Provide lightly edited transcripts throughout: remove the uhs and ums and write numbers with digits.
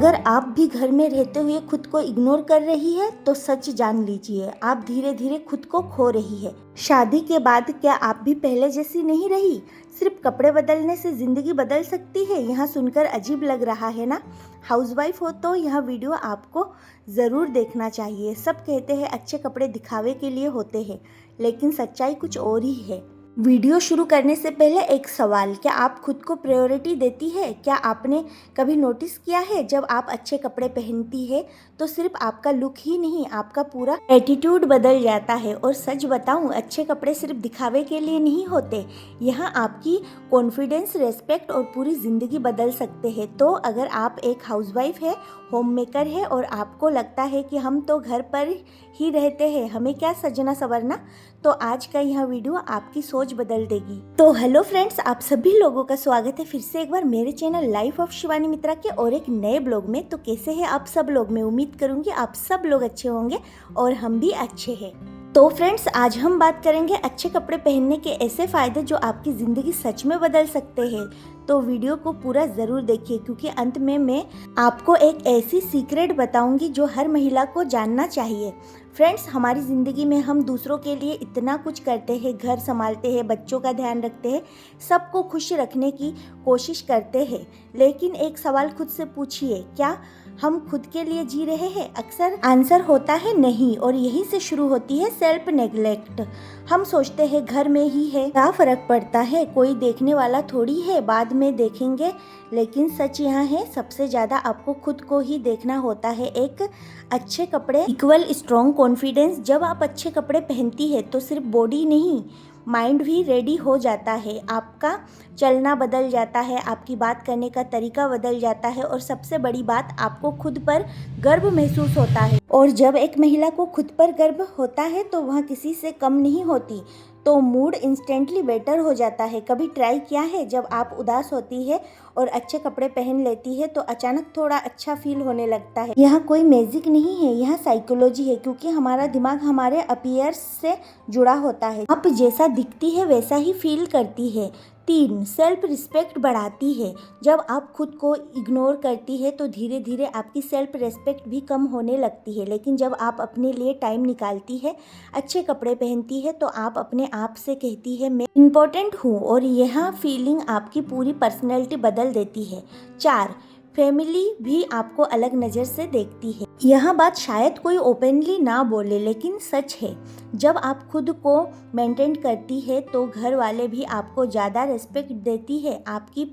अगर आप भी घर में रहते हुए खुद को इग्नोर कर रही है तो सच जान लीजिए, आप धीरे धीरे खुद को खो रही है। शादी के बाद क्या आप भी पहले जैसी नहीं रही? सिर्फ कपड़े बदलने से जिंदगी बदल सकती है? यहाँ सुनकर अजीब लग रहा है ना? हाउसवाइफ हो तो यह वीडियो आपको ज़रूर देखना चाहिए। सब कहते हैं अच्छे कपड़े दिखावे के लिए होते हैं, लेकिन सच्चाई कुछ और ही है। वीडियो शुरू करने से पहले एक सवाल, क्या आप खुद को प्रायोरिटी देती है? क्या आपने कभी नोटिस किया है जब आप अच्छे कपड़े पहनती है तो सिर्फ आपका लुक ही नहीं, आपका पूरा एटीट्यूड बदल जाता है। और सच बताऊं, अच्छे कपड़े सिर्फ दिखावे के लिए नहीं होते, यहाँ आपकी कॉन्फिडेंस, रेस्पेक्ट और पूरी ज़िंदगी बदल सकते हैं। तो अगर आप एक हाउसवाइफ है, होम मेकर है और आपको लगता है कि हम तो घर पर ही रहते हैं, हमें क्या सजना संवरना, तो आज का यह वीडियो आपकी सोच बदल देगी। तो हेलो फ्रेंड्स, आप सभी लोगों का स्वागत है फिर से एक बार मेरे चैनल लाइफ ऑफ शिवानी मित्रा के और एक नए ब्लॉग में। तो कैसे हैं आप सब लोग? मैं उम्मीद करूंगी आप सब लोग अच्छे होंगे और हम भी अच्छे हैं। तो फ्रेंड्स, आज हम बात करेंगे अच्छे कपड़े पहनने के ऐसे फायदे जो आपकी ज़िंदगी सच में बदल सकते हैं। तो वीडियो को पूरा ज़रूर देखिए, क्योंकि अंत में मैं आपको एक ऐसी सीक्रेट बताऊंगी जो हर महिला को जानना चाहिए। फ्रेंड्स, हमारी ज़िंदगी में हम दूसरों के लिए इतना कुछ करते हैं, घर संभालते हैं, बच्चों का ध्यान रखते हैं, सबको खुश रखने की कोशिश करते हैं, लेकिन एक सवाल खुद से पूछिए, क्या हम खुद के लिए जी रहे हैं? अक्सर आंसर होता है नहीं, और यहीं से शुरू होती है सेल्फ नेग्लेक्ट। हम सोचते हैं घर में ही है, क्या फर्क पड़ता है, कोई देखने वाला थोड़ी है, बाद में देखेंगे। लेकिन सच यहाँ है, सबसे ज़्यादा आपको खुद को ही देखना होता है। एक अच्छे कपड़े इक्वल स्ट्रॉन्ग कॉन्फिडेंस। जब आप अच्छे कपड़े पहनती है तो सिर्फ बॉडी नहीं, माइंड भी रेडी हो जाता है। आपका चलना बदल जाता है, आपकी बात करने का तरीका बदल जाता है, और सबसे बड़ी बात, आपको खुद पर गर्व महसूस होता है। और जब एक महिला को खुद पर गर्व होता है तो वह किसी से कम नहीं होती, तो मूड इंस्टेंटली बेटर हो जाता है। कभी ट्राई किया है, जब आप उदास होती है और अच्छे कपड़े पहन लेती है तो अचानक थोड़ा अच्छा फील होने लगता है। यह कोई मैजिक नहीं है, यह साइकोलॉजी है, क्योंकि हमारा दिमाग हमारे अपीयर्स से जुड़ा होता है। आप जैसा दिखती है वैसा ही फील करती है। 3, सेल्फ रिस्पेक्ट बढ़ाती है। जब आप खुद को इग्नोर करती है तो धीरे धीरे आपकी सेल्फ रिस्पेक्ट भी कम होने लगती है, लेकिन जब आप अपने लिए टाइम निकालती है, अच्छे कपड़े पहनती है, तो आप अपने आप से कहती है मैं इम्पोर्टेंट हूँ, और यह फीलिंग आपकी पूरी पर्सनैलिटी बदल देती है। 4, फैमिली भी आपको अलग नज़र से देखती है। यह बात शायद कोई ओपनली ना बोले, लेकिन सच है। जब आप खुद को मेंटेन करती है तो घर वाले भी आपको ज़्यादा रिस्पेक्ट देती है, आपकी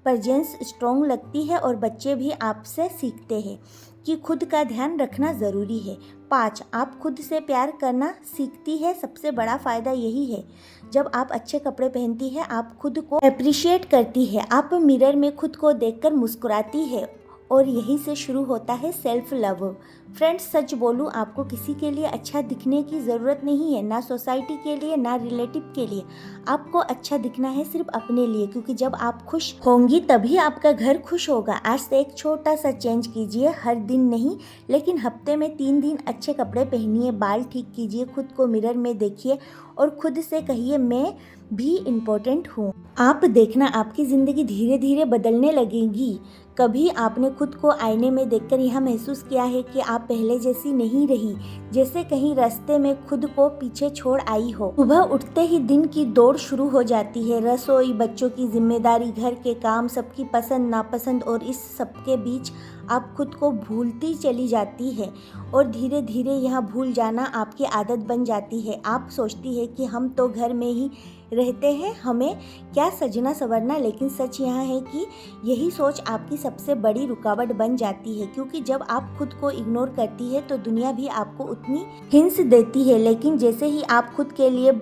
प्रेजेंस स्ट्रॉन्ग लगती है, और बच्चे भी आपसे सीखते हैं कि खुद का ध्यान रखना ज़रूरी है। 5, आप खुद से प्यार करना सीखती है। सबसे बड़ा फ़ायदा यही है, जब आप अच्छे कपड़े पहनती है, आप खुद को अप्रिशिएट करती है, आप मिरर में खुद को देखकर मुस्कुराती है, और यहीं से शुरू होता है सेल्फ लव। फ्रेंड्स, सच बोलूं, आपको किसी के लिए अच्छा दिखने की ज़रूरत नहीं है, ना सोसाइटी के लिए, ना रिलेटिव के लिए। आपको अच्छा दिखना है सिर्फ अपने लिए, क्योंकि जब आप खुश होंगी तभी आपका घर खुश होगा। आज से एक छोटा सा चेंज कीजिए, हर दिन नहीं लेकिन हफ्ते में 3 दिन अच्छे कपड़े पहनिए, बाल ठीक कीजिए, खुद को मिरर में देखिए और खुद से कहिए मैं भी इम्पोर्टेंट हूँ। आप देखना, आपकी ज़िंदगी धीरे धीरे बदलने लगेगी। कभी आपने खुद को आईने में देखकर यह महसूस किया है कि आप पहले जैसी नहीं रही, जैसे कहीं रास्ते में खुद को पीछे छोड़ आई हो? सुबह उठते ही दिन की दौड़ शुरू हो जाती है, रसोई, बच्चों की जिम्मेदारी, घर के काम, सबकी पसंद नापसंद, और इस सबके बीच आप खुद को भूलती चली जाती है, और धीरे धीरे यह भूल जाना आपकी आदत बन जाती है। आप सोचती है कि हम तो घर में ही रहते हैं, हमें क्या सजना संवरना। लेकिन सच यह है कि यही सोच आपकी सबसे बड़ी रुकावट बन जाती है, क्योंकि जब आप खुद को इग्नोर करती है तो दुनिया भी आपको उतनी हिंस देती है, लेकिन जैसे ही आप खुद के लिए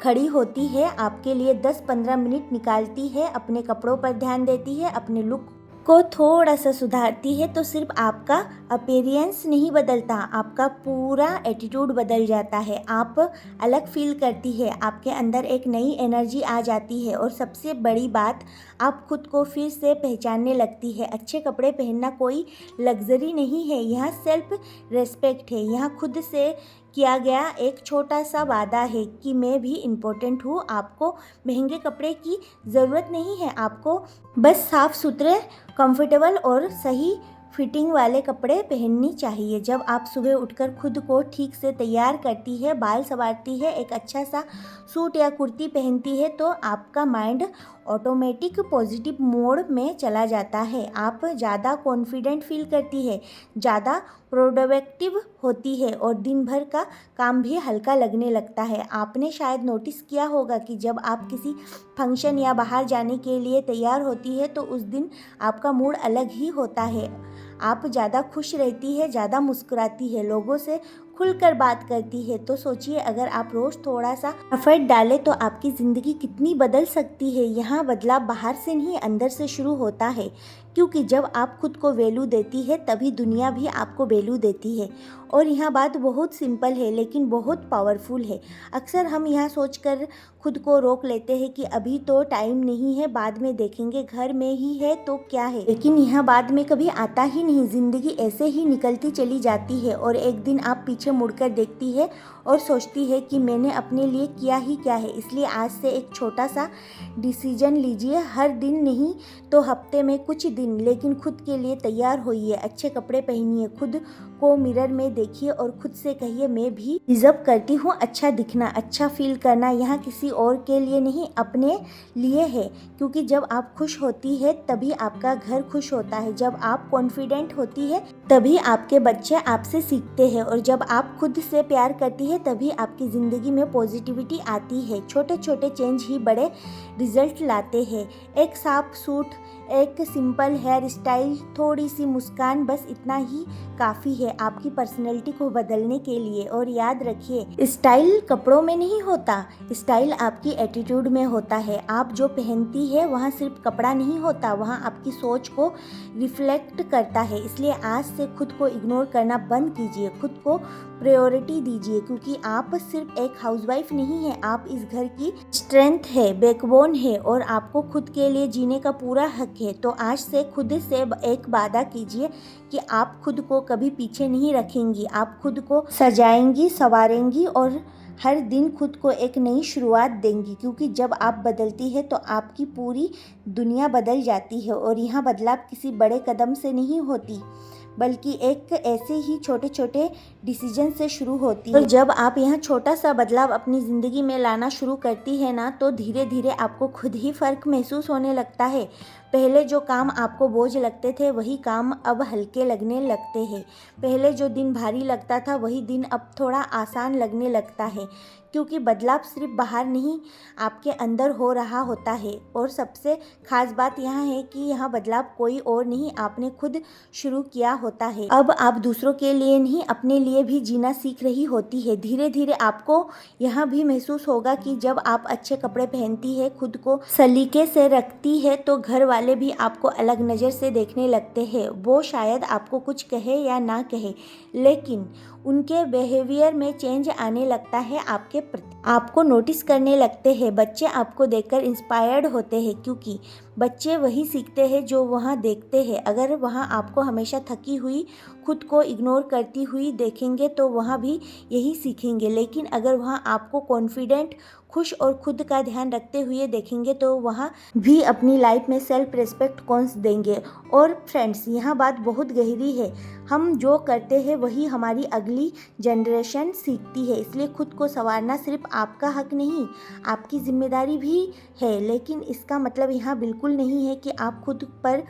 खड़ी होती है, आपके लिए 10-15 मिनट निकालती है, अपने कपड़ों पर ध्यान देती है, अपने लुक को थोड़ा सा सुधारती है, तो सिर्फ आपका अपीयरेंस नहीं बदलता, आपका पूरा एटीट्यूड बदल जाता है। आप अलग फील करती है, आपके अंदर एक नई एनर्जी आ जाती है, और सबसे बड़ी बात, आप खुद को फिर से पहचानने लगती है। अच्छे कपड़े पहनना कोई लग्जरी नहीं है, यह सेल्फ रेस्पेक्ट है, यह खुद से किया गया एक छोटा सा वादा है कि मैं भी इम्पोर्टेंट हूँ। आपको महंगे कपड़े की ज़रूरत नहीं है, आपको बस साफ़ सुथरे, कंफर्टेबल और सही फिटिंग वाले कपड़े पहननी चाहिए। जब आप सुबह उठकर खुद को ठीक से तैयार करती है, बाल संवारती है, एक अच्छा सा सूट या कुर्ती पहनती है तो आपका माइंड ऑटोमेटिक पॉजिटिव मोड में चला जाता है। आप ज़्यादा कॉन्फिडेंट फील करती है, ज़्यादा प्रोडक्टिव होती है और दिन भर का काम भी हल्का लगने लगता है। आपने शायद नोटिस किया होगा कि जब आप किसी फंक्शन या बाहर जाने के लिए तैयार होती है तो उस दिन आपका मूड अलग ही होता है। आप ज़्यादा खुश रहती है, ज़्यादा मुस्कुराती है, लोगों से खुलकर बात करती है। तो सोचिए, अगर आप रोज़ थोड़ा सा एफर्ट डालें तो आपकी ज़िंदगी कितनी बदल सकती है। यहाँ बदलाव बाहर से नहीं, अंदर से शुरू होता है, क्योंकि जब आप खुद को वैल्यू देती है तभी दुनिया भी आपको वैल्यू देती है। और यह बात बहुत सिंपल है लेकिन बहुत पावरफुल है। अक्सर हम यह सोचकर खुद को रोक लेते हैं कि अभी तो टाइम नहीं है, बाद में देखेंगे, घर में ही है तो क्या है। लेकिन यह बाद में कभी आता ही नहीं। ज़िंदगी ऐसे ही निकलती चली जाती है और एक दिन आप पीछे मुड़कर देखती है और सोचती है कि मैंने अपने लिए किया ही क्या है। इसलिए आज से एक छोटा सा डिसीजन लीजिए, हर दिन नहीं तो हफ्ते में कुछ दिन, लेकिन खुद के लिए तैयार होइए, अच्छे कपड़े पहनिए, खुद को मिरर में देखिए और खुद से कहिए मैं भी डिजर्व करती हूँ अच्छा दिखना, अच्छा फील करना। यहाँ किसी और के लिए नहीं, अपने लिए है, क्योंकि जब आप खुश होती है तभी आपका घर खुश होता है। जब आप कॉन्फिडेंट होती है तभी आपके बच्चे आपसे सीखते हैं और जब आप खुद से प्यार करती है तभी आपकी ज़िंदगी में पॉजिटिविटी आती है। छोटे छोटे चेंज ही बड़े रिजल्ट लाते हैं। एक साफ सूट, एक सिंपल हेयर स्टाइल, थोड़ी सी मुस्कान, बस इतना ही काफ़ी है आपकी पर्सनैलिटी को बदलने के लिए। और याद रखिए, स्टाइल कपड़ों में नहीं होता, स्टाइल आपकी एटीट्यूड में होता है। आप जो पहनती है वहाँ सिर्फ कपड़ा नहीं होता, वहाँ आपकी सोच को रिफ्लेक्ट करता है। इसलिए आज से खुद को इग्नोर करना बंद कीजिए, खुद को प्रायोरिटी दीजिए, क्योंकि आप सिर्फ एक हाउसवाइफ नहीं है, आप इस घर की स्ट्रेंथ है, बैकबोन है और आपको खुद के लिए जीने का पूरा हक है। तो आज से खुद से एक वादा कीजिए कि आप खुद को कभी पीछे नहीं रखेंगी, आप खुद को सजाएंगी, संवारेंगी और हर दिन खुद को एक नई शुरुआत देंगी। क्योंकि जब आप बदलती है तो आपकी पूरी दुनिया बदल जाती है और यह बदलाव किसी बड़े कदम से नहीं होती, बल्कि एक ऐसे ही छोटे छोटे डिसीजन से शुरू होती है। तो जब आप यहाँ छोटा सा बदलाव अपनी ज़िंदगी में लाना शुरू करती है ना, तो धीरे धीरे आपको खुद ही फ़र्क महसूस होने लगता है। पहले जो काम आपको बोझ लगते थे वही काम अब हल्के लगने लगते हैं। पहले जो दिन भारी लगता था वही दिन अब थोड़ा आसान लगने लगता है, क्योंकि बदलाव सिर्फ बाहर नहीं, आपके अंदर हो रहा होता है। और सबसे खास बात यह है कि यह बदलाव कोई और नहीं, आपने खुद शुरू किया होता है। अब आप दूसरों के लिए नहीं, अपने लिए भी जीना सीख रही होती है। धीरे धीरे आपको यह भी महसूस होगा कि जब आप अच्छे कपड़े पहनती है, खुद को सलीके से रखती है, तो घर वाले भी आपको अलग नज़र से देखने लगते हैं। वो शायद आपको कुछ कहे या ना कहे, लेकिन उनके बिहेवियर में चेंज आने लगता है आपके प्रति, आपको नोटिस करने लगते हैं। बच्चे आपको देखकर इंस्पायर्ड होते हैं, क्योंकि बच्चे वही सीखते हैं जो वहाँ देखते हैं। अगर वहाँ आपको हमेशा थकी हुई, खुद को इग्नोर करती हुई देखेंगे तो वहाँ भी यही सीखेंगे। लेकिन अगर वहाँ आपको कॉन्फिडेंट, खुश और खुद का ध्यान रखते हुए देखेंगे तो वहाँ भी अपनी लाइफ में सेल्फ रिस्पेक्ट कॉन्स देंगे। और फ्रेंड्स, यह बात बहुत गहरी है, हम जो करते हैं वही हमारी अगली जनरेशन सीखती है। इसलिए खुद को संवारना सिर्फ आपका हक नहीं, आपकी जिम्मेदारी भी है। लेकिन इसका मतलब यह बिल्कुल नहीं है कि आप खुद पर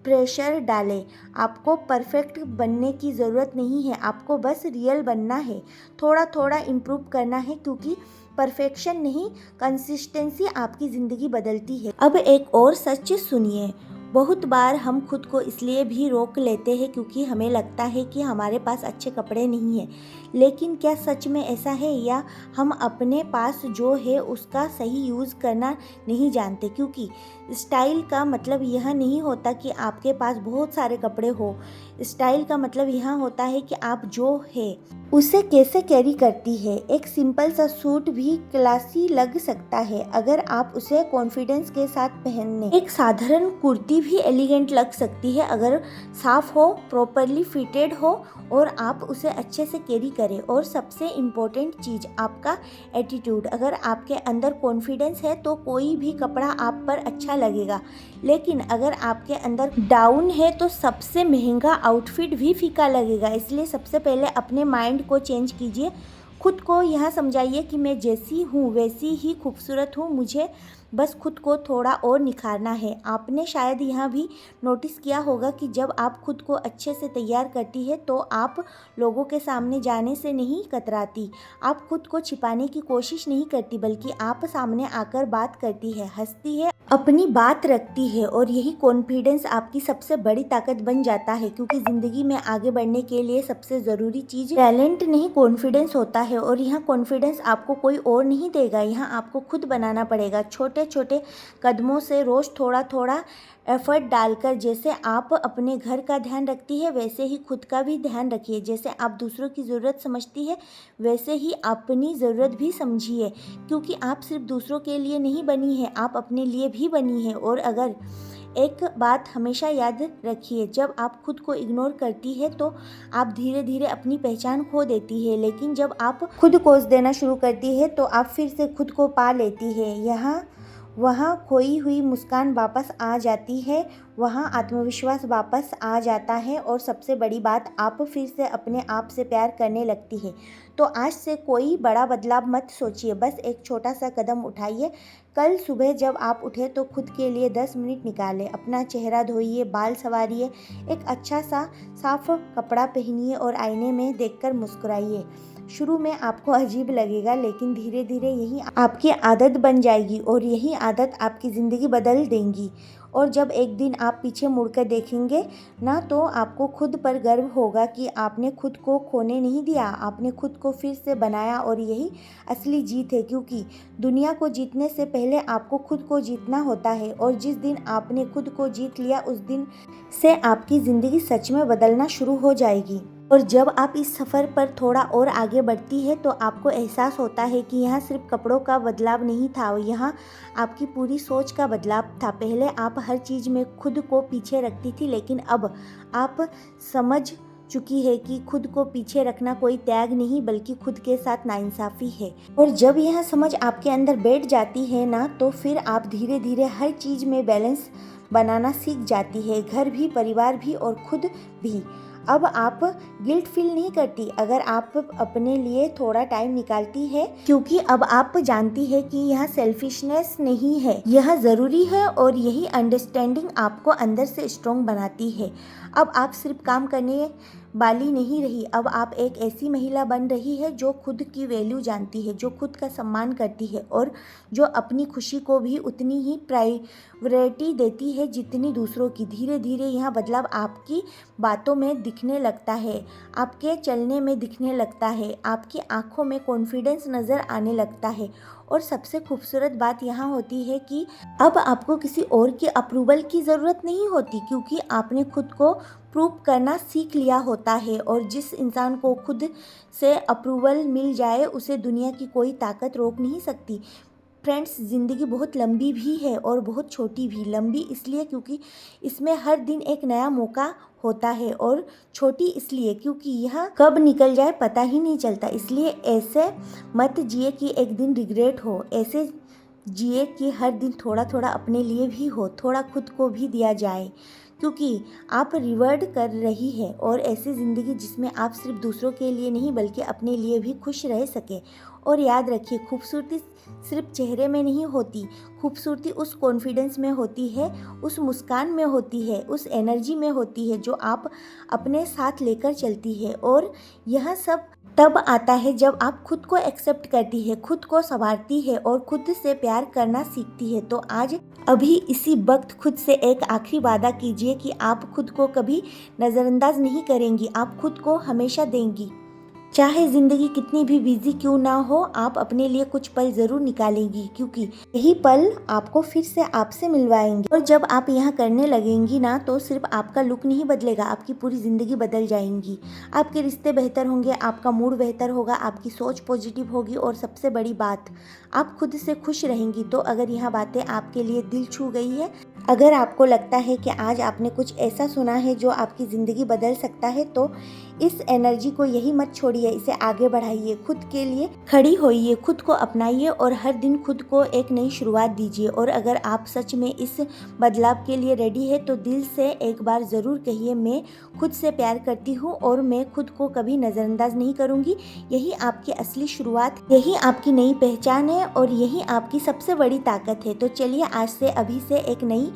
प्रेशर डालें। आपको परफेक्ट बनने की ज़रूरत नहीं है, आपको बस रियल बनना है, थोड़ा थोड़ा इम्प्रूव करना है, क्योंकि परफेक्शन नहीं, कंसिस्टेंसी आपकी ज़िंदगी बदलती है। अब एक और सच सुनिए, बहुत बार हम खुद को इसलिए भी रोक लेते हैं क्योंकि हमें लगता है कि हमारे पास अच्छे कपड़े नहीं हैं। लेकिन क्या सच में ऐसा है, या हम अपने पास जो है उसका सही यूज़ करना नहीं जानते? क्योंकि स्टाइल का मतलब यह नहीं होता कि आपके पास बहुत सारे कपड़े हो, स्टाइल का मतलब यह होता है कि आप जो है उसे कैसे कैरी करती है। एक सिंपल सा सूट भी क्लासी लग सकता है अगर आप उसे कॉन्फिडेंस के साथ पहने, एक साधारण कुर्ती भी एलिगेंट लग सकती है अगर साफ हो, प्रॉपरली फिटेड हो और आप उसे अच्छे से कैरी करें। और सबसे इम्पोर्टेंट चीज़ आपका एटीट्यूड। अगर आपके अंदर कॉन्फिडेंस है तो कोई भी कपड़ा आप पर अच्छा लगेगा, लेकिन अगर आपके अंदर डाउन है तो सबसे महंगा आउटफिट भी फीका लगेगा। इसलिए सबसे पहले अपने माइंड को चेंज कीजिए, खुद को यहाँ समझाइए कि मैं जैसी हूँ वैसी ही खूबसूरत हूँ, मुझे बस खुद को थोड़ा और निखारना है। आपने शायद यहाँ भी नोटिस किया होगा कि जब आप खुद को अच्छे से तैयार करती है तो आप लोगों के सामने जाने से नहीं कतराती, आप खुद को छिपाने की कोशिश नहीं करती, बल्कि आप सामने आकर बात करती है, हंसती है, अपनी बात रखती है। और यही कॉन्फिडेंस आपकी सबसे बड़ी ताकत बन जाता है, क्योंकि ज़िंदगी में आगे बढ़ने के लिए सबसे ज़रूरी चीज़ टैलेंट नहीं कॉन्फिडेंस होता है। और यहाँ कॉन्फिडेंस आपको कोई और नहीं देगा, यहाँ आपको खुद बनाना पड़ेगा। छोटे छोटे कदमों से रोज़ थोड़ा थोड़ा एफर्ट डालकर। जैसे आप अपने घर का ध्यान रखती है वैसे ही खुद का भी ध्यान रखिए। जैसे आप दूसरों की ज़रूरत समझती है वैसे ही अपनी ज़रूरत भी समझिए, क्योंकि आप सिर्फ दूसरों के लिए नहीं बनी है, आप अपने लिए भी बनी है। और अगर एक बात हमेशा याद रखिए, जब आप खुद को इग्नोर करती है तो आप धीरे धीरे अपनी पहचान खो देती है, लेकिन जब आप खुद कोस देना शुरू करती है तो आप फिर से खुद को पा लेती है। यहाँ वहाँ खोई हुई मुस्कान वापस आ जाती है, वहाँ आत्मविश्वास वापस आ जाता है और सबसे बड़ी बात, आप फिर से अपने आप से प्यार करने लगती है। तो आज से कोई बड़ा बदलाव मत सोचिए, बस एक छोटा सा कदम उठाइए। कल सुबह जब आप उठे तो खुद के लिए 10 मिनट निकालें, अपना चेहरा धोइए, बाल संवारिए, एक अच्छा सा साफ कपड़ा पहनिए और आईने में देखकर मुस्कुराइए। शुरू में आपको अजीब लगेगा, लेकिन धीरे धीरे यही आपकी आदत बन जाएगी और यही आदत आपकी ज़िंदगी बदल देंगी। और जब एक दिन आप पीछे मुड़कर देखेंगे ना, तो आपको खुद पर गर्व होगा कि आपने खुद को खोने नहीं दिया, आपने खुद को फिर से बनाया। और यही असली जीत है, क्योंकि दुनिया को जीतने से पहले आपको खुद को जीतना होता है। और जिस दिन आपने खुद को जीत लिया उस दिन से आपकी ज़िंदगी सच में बदलना शुरू हो जाएगी। और जब आप इस सफ़र पर थोड़ा और आगे बढ़ती है तो आपको एहसास होता है कि यहाँ सिर्फ कपड़ों का बदलाव नहीं था, यहाँ आपकी पूरी सोच का बदलाव था। पहले आप हर चीज़ में खुद को पीछे रखती थी, लेकिन अब आप समझ चुकी है कि खुद को पीछे रखना कोई त्याग नहीं बल्कि खुद के साथ नाइंसाफ़ी है। और जब यह समझ आपके अंदर बैठ जाती है ना, तो फिर आप धीरे धीरे हर चीज़ में बैलेंस बनाना सीख जाती है, घर भी, परिवार भी और खुद भी। अब आप गिल्ट फील नहीं करती अगर आप अपने लिए थोड़ा टाइम निकालती है, क्योंकि अब आप जानती है कि यह सेल्फिशनेस नहीं है, यह ज़रूरी है। और यही अंडरस्टैंडिंग आपको अंदर से स्ट्रॉन्ग बनाती है। अब आप सिर्फ काम करने वाली नहीं रही, अब आप एक ऐसी महिला बन रही है जो खुद की वैल्यू जानती है, जो खुद का सम्मान करती है और जो अपनी खुशी को भी उतनी ही प्रायोरिटी देती है जितनी दूसरों की। धीरे धीरे यह बदलाव आपकी बातों में दिखने लगता है, आपके चलने में दिखने लगता है, आपकी आंखों में कॉन्फिडेंस नज़र आने लगता है। और सबसे खूबसूरत बात यहाँ होती है कि अब आपको किसी और की अप्रूवल की ज़रूरत नहीं होती, क्योंकि आपने खुद को प्रूव करना सीख लिया होता है। और जिस इंसान को खुद से अप्रूवल मिल जाए उसे दुनिया की कोई ताकत रोक नहीं सकती। फ्रेंड्स, ज़िंदगी बहुत लंबी भी है और बहुत छोटी भी। लंबी इसलिए क्योंकि इसमें हर दिन एक नया मौका होता है, और छोटी इसलिए क्योंकि यह कब निकल जाए पता ही नहीं चलता। इसलिए ऐसे मत जिए कि एक दिन रिग्रेट हो, ऐसे जिए कि हर दिन थोड़ा थोड़ा अपने लिए भी हो, थोड़ा खुद को भी दिया जाए, क्योंकि आप रिवॉर्ड कर रही है। और ऐसी ज़िंदगी जिसमें आप सिर्फ दूसरों के लिए नहीं बल्कि अपने लिए भी खुश रह सके। और याद रखिए, खूबसूरती सिर्फ चेहरे में नहीं होती, खूबसूरती उस कॉन्फिडेंस में होती है, उस मुस्कान में होती है, उस एनर्जी में होती है जो आप अपने साथ लेकर चलती है। और यह सब तब आता है जब आप खुद को एक्सेप्ट करती है, खुद को संवारती है और खुद से प्यार करना सीखती है। तो आज अभी इसी वक्त खुद से एक आखिरी वादा कीजिए कि आप खुद को कभी नज़रअंदाज नहीं करेंगी, आप खुद को हमेशा देंगी। चाहे ज़िंदगी कितनी भी बिजी क्यों ना हो, आप अपने लिए कुछ पल ज़रूर निकालेंगी, क्योंकि यही पल आपको फिर से आपसे मिलवाएंगे। और जब आप यह करने लगेंगी ना, तो सिर्फ आपका लुक नहीं बदलेगा, आपकी पूरी ज़िंदगी बदल जाएंगी। आपके रिश्ते बेहतर होंगे, आपका मूड बेहतर होगा, आपकी सोच पॉजिटिव होगी और सबसे बड़ी बात, आप खुद से खुश रहेंगी। तो अगर यह बातें आपके लिए दिल छू गई है अगर आपको लगता है कि आज आपने कुछ ऐसा सुना है जो आपकी ज़िंदगी बदल सकता है, तो इस एनर्जी को यही मत छोड़िए, इसे आगे बढ़ाइए, खुद के लिए खड़ी होइए, खुद को अपनाइए और हर दिन खुद को एक नई शुरुआत दीजिए। और अगर आप सच में इस बदलाव के लिए रेडी है तो दिल से एक बार ज़रूर कहिए, मैं खुद से प्यार करती हूँ और मैं खुद को कभी नज़रअंदाज नहीं करूँगी। यही आपकी असली शुरुआत, यही आपकी नई पहचान है और यही आपकी सबसे बड़ी ताकत है। तो चलिए आज से, अभी से एक नई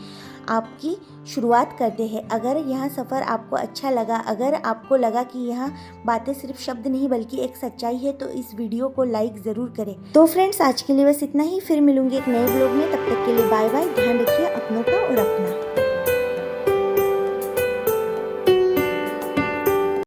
आपकी शुरुआत करते हैं। अगर यह सफ़र आपको अच्छा लगा, अगर आपको लगा कि यह बातें सिर्फ शब्द नहीं बल्कि एक सच्चाई है, तो इस वीडियो को लाइक ज़रूर करें। तो फ्रेंड्स, आज के लिए बस इतना ही। फिर मिलूंगी एक नए ब्लॉग में, तब तक के लिए बाय बाय। ध्यान रखिए अपनों का और अपना।